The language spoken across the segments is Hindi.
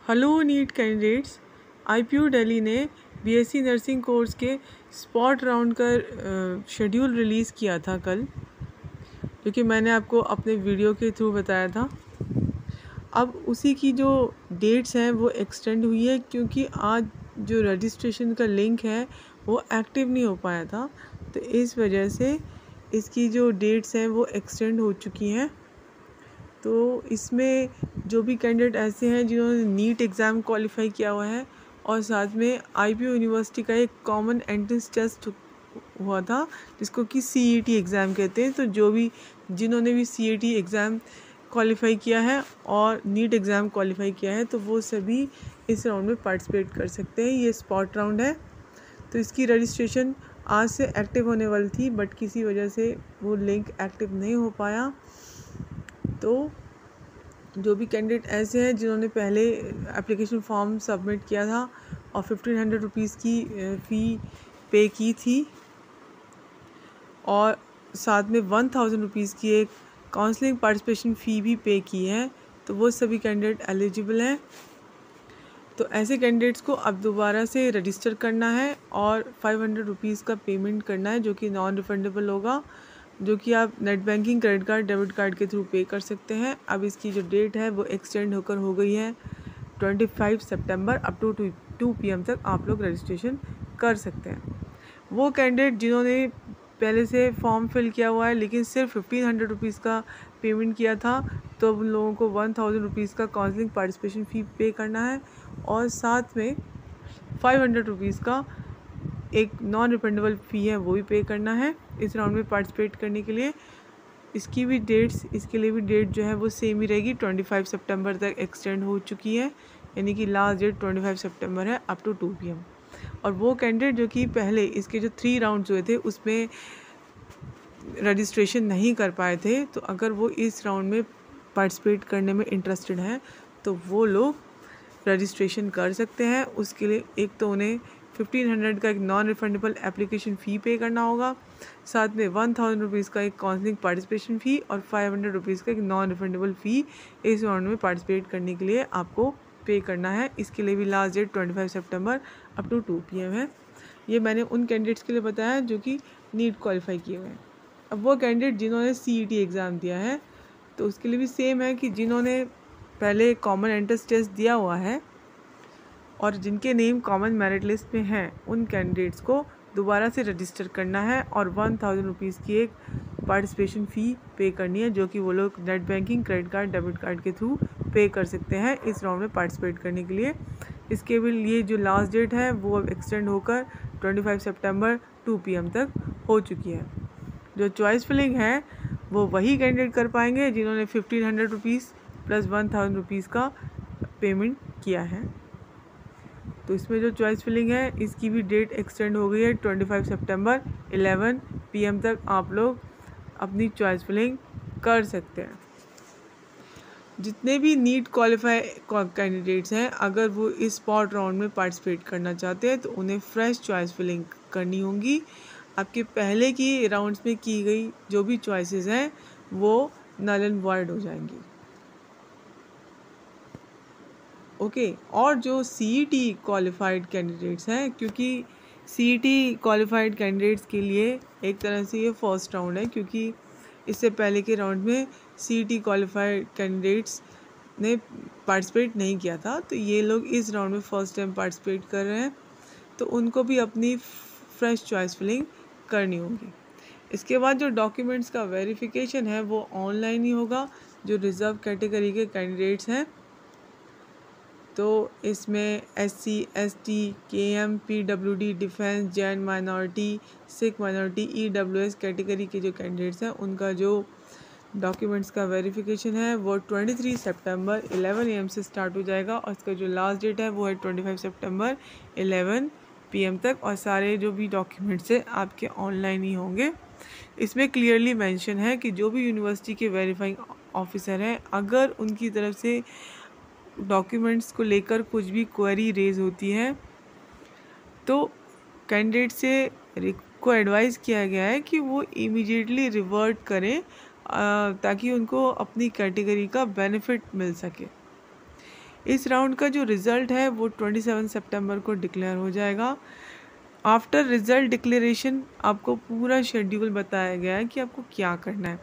Hello NEET candidates, IPU Delhi ने BSc नर्सिंग कोर्स के स्पॉट राउंड का शेड्यूल रिलीज़ किया था कल, जो कि मैंने आपको अपने वीडियो के थ्रू बताया था। अब उसी की जो डेट्स हैं वो एक्सटेंड हुई है, क्योंकि आज जो रजिस्ट्रेशन का लिंक है वो एक्टिव नहीं हो पाया था, तो इस वजह से इसकी जो डेट्स हैं वो एक्सटेंड हो चुकी हैं। तो इसमें जो भी कैंडिडेट ऐसे हैं जिन्होंने नीट एग्ज़ाम क्वालिफाई किया हुआ है और साथ में IPU यूनिवर्सिटी का एक कॉमन एंट्रेंस टेस्ट हुआ था जिसको कि CET एग्ज़ाम कहते हैं, तो जिन्होंने भी CET एग्ज़ाम क्वालिफाई किया है और नीट एग्ज़ाम क्वालिफाई किया है, तो वो सभी इस राउंड में पार्टिसिपेट कर सकते हैं। ये स्पॉट राउंड है, तो इसकी रजिस्ट्रेशन आज से एक्टिव होने वाली थी, बट किसी वजह से वो लिंक एक्टिव नहीं हो पाया। तो जो भी कैंडिडेट ऐसे हैं जिन्होंने पहले एप्लीकेशन फॉर्म सबमिट किया था और 1500 रुपीज़ की फ़ी पे की थी और साथ में 1000 रुपीज़ की एक काउंसलिंग पार्टिसिपेशन फ़ी भी पे की है, तो वो सभी कैंडिडेट एलिजिबल हैं। तो ऐसे कैंडिडेट्स को अब दोबारा से रजिस्टर करना है और 500 रुपीज़ का पेमेंट करना है, जो कि नॉन रिफंडेबल होगा, जो कि आप net banking, credit card, debit card के थ्रू पे कर सकते हैं। अब इसकी जो डेट है वो एक्सटेंड होकर हो गई है 25 सितंबर अप टू 2 PM तक आप लोग रजिस्ट्रेशन कर सकते हैं। वो कैंडिडेट जिन्होंने पहले से फॉर्म फिल किया हुआ है लेकिन सिर्फ 1500 रुपीज़ का पेमेंट किया था, तो उन लोगों को 1000 रुपीज़ का काउंसलिंग पार्टिसिपेशन फ़ी पे करना है और साथ में 500 रुपीज़ का एक नॉन रिफंडेबल फ़ी है वो भी पे करना है इस राउंड में पार्टिसिपेट करने के लिए। इसके लिए भी डेट जो है वो सेम ही रहेगी, 25 सितंबर तक एक्सटेंड हो चुकी है, यानी कि लास्ट डेट 25 सितंबर है अप टू 2 PM। और वो कैंडिडेट जो कि पहले इसके जो 3 राउंड्स हुए थे उसमें रजिस्ट्रेशन नहीं कर पाए थे, तो अगर वो इस राउंड में पार्टिसिपेट करने में इंटरेस्टेड हैं तो वो लोग रजिस्ट्रेशन कर सकते हैं। उसके लिए एक तो उन्हें 1500 का एक नॉन रिफंडेबल एप्लीकेशन फ़ी पे करना होगा, साथ में 1000 रुपीज़ का एक काउंसलिंग पार्टिसिपेशन फ़ी और 500 रुपीज़ का एक नॉन रिफंडेबल फ़ी इस राउंड में पार्टिसिपेट करने के लिए आपको पे करना है। इसके लिए भी लास्ट डेट 25 सितंबर अप टू 2 PM है। ये मैंने उन कैंडिडेट्स के लिए बताया जो कि नीट क्वालिफाई किए हुए हैं। अब वो कैंडिडेट जिन्होंने CET एग्ज़ाम दिया है, तो उसके लिए भी सेम है कि जिन्होंने पहले कॉमन एंट्रेंस टेस्ट दिया हुआ है और जिनके नेम कॉमन मेरिट लिस्ट में हैं, उन कैंडिडेट्स को दोबारा से रजिस्टर करना है और 1000 रुपीज़ की एक पार्टिसिपेशन फ़ी पे करनी है, जो कि वो लोग net banking, credit card, debit card के थ्रू पे कर सकते हैं इस राउंड में पार्टिसिपेट करने के लिए। इसके लिए जो लास्ट डेट है वो अब एक्सटेंड होकर 25 सितंबर 2 PM तक हो चुकी है। जो चॉइस फिलिंग है वो वही कैंडिडेट कर पाएंगे जिन्होंने 1500 रुपीज़ प्लस 1000 रुपीज़ का पेमेंट किया है। तो इसमें जो चॉइस फिलिंग है इसकी भी डेट एक्सटेंड हो गई है 25 सितंबर 11 PM तक आप लोग अपनी चॉइस फिलिंग कर सकते हैं। जितने भी नीट क्वालिफाई कैंडिडेट्स हैं, अगर वो इस स्पॉट राउंड में पार्टिसिपेट करना चाहते हैं तो उन्हें फ्रेश चॉइस फिलिंग करनी होगी। आपके पहले की राउंड्स में की गई जो भी चॉइसेस हैं वो नल एंड वॉइड हो जाएंगी। ओके, और जो CET क्वालिफाइड कैंडिडेट्स हैं, क्योंकि CET क्वालिफाइड कैंडिडेट्स के लिए एक तरह से ये फर्स्ट राउंड है, क्योंकि इससे पहले के राउंड में CET क्वालिफाइड कैंडिडेट्स ने पार्टिसिपेट नहीं किया था, तो ये लोग इस राउंड में फ़र्स्ट टाइम पार्टिसिपेट कर रहे हैं, तो उनको भी अपनी फ्रेश चॉइस फिलिंग करनी होगी। इसके बाद जो डॉक्यूमेंट्स का वेरिफिकेशन है वो ऑनलाइन ही होगा। जो रिज़र्व कैटेगरी के कैंडिडेट्स हैं, तो इसमें SC, ST, KM, PWD, defence, Jain minority, Sikh minority, EWS category के जो कैंडिडेट्स हैं उनका जो डॉक्यूमेंट्स का वेरिफिकेशन है वो 23 सितंबर 11 AM से स्टार्ट हो जाएगा और इसका जो लास्ट डेट है वो है 25 सितंबर 11 PM तक, और सारे जो भी डॉक्यूमेंट्स हैं आपके ऑनलाइन ही होंगे। इसमें क्लियरली मेंशन है कि जो भी यूनिवर्सिटी के वेरीफाइंग ऑफिसर हैं, अगर उनकी तरफ से डॉक्यूमेंट्स को लेकर कुछ भी क्वेरी रेज होती है तो कैंडिडेट से को एडवाइस किया गया है कि वो इमीडिएटली रिवर्ट करें ताकि उनको अपनी कैटेगरी का बेनिफिट मिल सके। इस राउंड का जो रिज़ल्ट है वो 27 सितंबर को डिक्लेयर हो जाएगा। आफ्टर रिज़ल्ट डिक्लेरेशन आपको पूरा शेड्यूल बताया गया है कि आपको क्या करना है।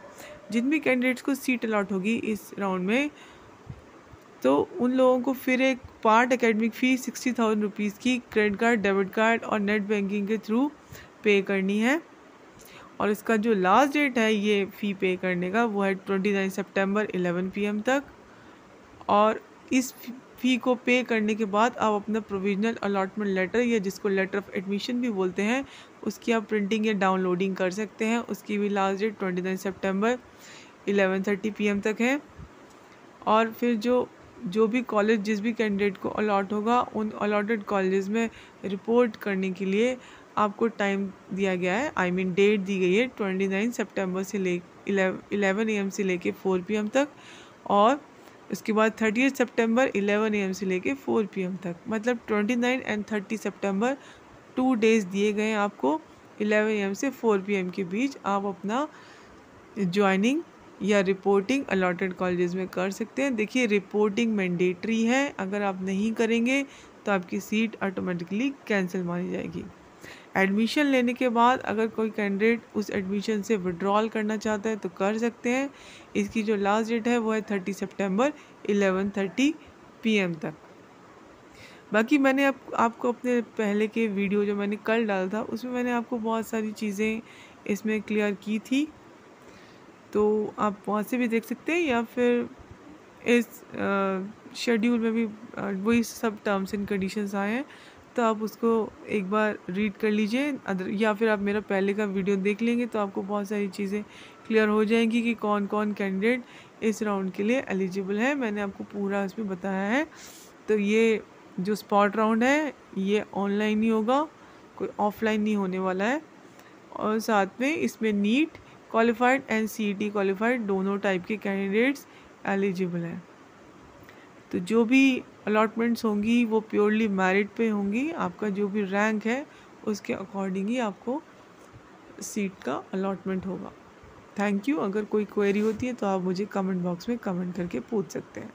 जिन भी कैंडिडेट्स को सीट अलॉट होगी इस राउंड में, तो उन लोगों को फिर एक पार्ट एकेडमिक फ़ी 60,000 रुपीज़ की क्रेडिट कार्ड, डेबिट कार्ड और नेट बैंकिंग के थ्रू पे करनी है। और इसका जो लास्ट डेट है ये फ़ी पे करने का वो है 29 सितंबर 11 PM तक। और इस फ़ी को पे करने के बाद आप अपना प्रोविजनल अलॉटमेंट लेटर, या जिसको लेटर ऑफ एडमिशन भी बोलते हैं, उसकी आप प्रिंटिंग या डाउनलोडिंग कर सकते हैं। उसकी भी लास्ट डेट 29 सितंबर 11:30 PM तक है। और फिर जो भी कॉलेज जिस भी कैंडिडेट को अलॉट होगा, उन अलॉटेड कॉलेज में रिपोर्ट करने के लिए आपको टाइम दिया गया है, डेट दी गई है 29 सितंबर से 11 AM से लेके 4 PM तक। और उसके बाद 30 सितंबर 11 AM से लेके 4 PM तक, मतलब 29 एंड 30 सितंबर 2 डेज़ दिए गए हैं आपको। 11 AM से 4 PM के बीच आप अपना ज्वाइनिंग या रिपोर्टिंग अलॉटेड कॉलेजेस में कर सकते हैं। देखिए, रिपोर्टिंग मैंडेटरी है, अगर आप नहीं करेंगे तो आपकी सीट ऑटोमेटिकली कैंसिल मानी जाएगी। एडमिशन लेने के बाद अगर कोई कैंडिडेट उस एडमिशन से विड्रॉल करना चाहता है तो कर सकते हैं। इसकी जो लास्ट डेट है वो है 30 सितंबर 11:30 PM तक। बाकी मैंने आपको अपने पहले के वीडियो जो मैंने कल डाला था उसमें मैंने आपको बहुत सारी चीज़ें इसमें क्लियर की थी, तो आप वहाँ से भी देख सकते हैं, या फिर इस शेड्यूल में भी वही सब टर्म्स एंड कंडीशंस आए हैं, तो आप उसको एक बार रीड कर लीजिए। या फिर आप मेरा पहले का वीडियो देख लेंगे तो आपको बहुत सारी चीज़ें क्लियर हो जाएंगी कि कौन कौन कैंडिडेट इस राउंड के लिए एलिजिबल है। मैंने आपको पूरा इसमें बताया है। तो ये जो स्पॉट राउंड है ये ऑनलाइन ही होगा, कोई ऑफलाइन नहीं होने वाला है। और साथ में इसमें NEET qualified and CET qualified दोनों टाइप के कैंडिडेट्स एलिजिबल हैं। तो जो भी अलॉटमेंट्स होंगी वो प्योरली मेरिट पे होंगी। आपका जो भी रैंक है उसके अकॉर्डिंग ही आपको सीट का अलॉटमेंट होगा। Thank you. अगर कोई क्वेरी होती है तो आप मुझे कमेंट बॉक्स में कमेंट करके पूछ सकते हैं।